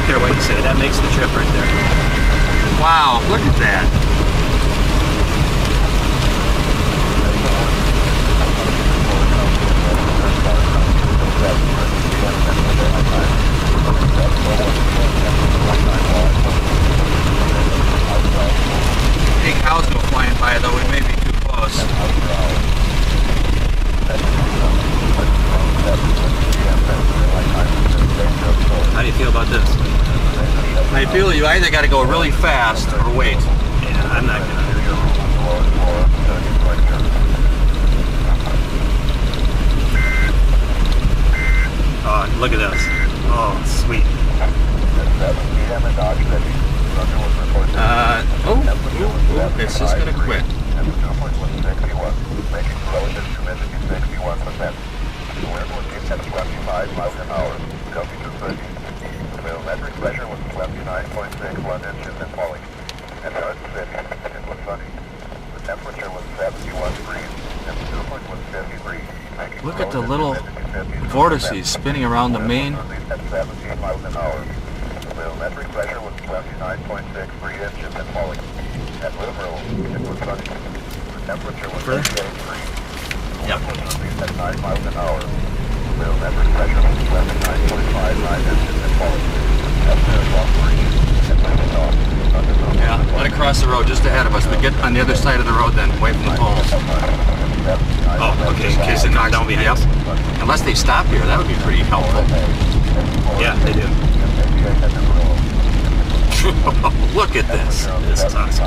care what you say. That makes the trip right there. Wow, look at that. Big cows go flying by, though. We may be too close. How do you feel about this? I feel you either got to go really fast or wait. Yeah, I'm not gonna. Oh, look at this. Oh, sweet. It's just gonna quit. Barometric pressure was 79.61 inches and falling. And it was sunny. The temperature was 71 degrees and the dew point was 53. Look at the little vortices spinning around the main. At 17 miles an hour. The barometric pressure was 29.63 inches and falling. At Liverpool, it was sunny. The temperature was 58 degrees. Yep. At 9 miles an hour. The barometric pressure was 29.59 inches and falling. Yeah, right across the road, just ahead of us. But get on the other side of the road then, away from the poles. Oh, okay, in case it knocks down behind us. Unless they stop here, that would be pretty helpful. Yeah, they do. Look at this. This is awesome.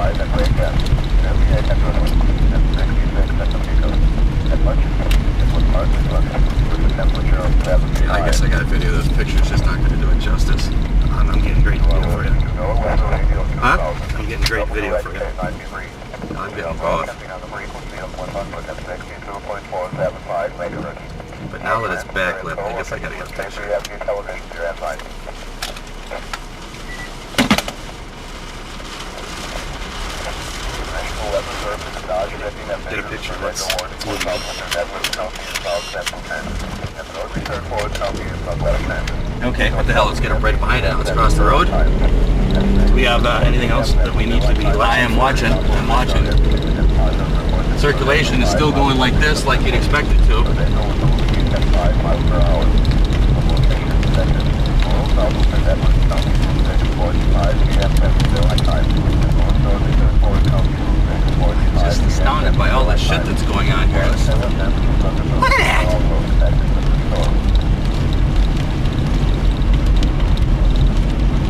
I guess I got a video. This picture's just not going to do it justice. I'm getting great video for you. Huh? I'm getting great video for you. I'm getting both. But now that it's backlit, I guess I got to get a picture. Get a picture. Let's move on. Okay, what the hell? Let's get up right behind it. Let's cross the road. Do we have anything else that we need to be watching? I am watching. I'm watching. Circulation is still going like this, like you'd expect it to. Just astounded by all the shit that's going on here. Look at that!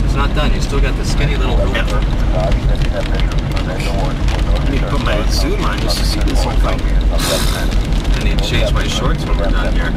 It's not done. You still got the skinny little roof. Yep. I need to put my zoom on just to see this whole thing. I need to change my shorts when we're done here.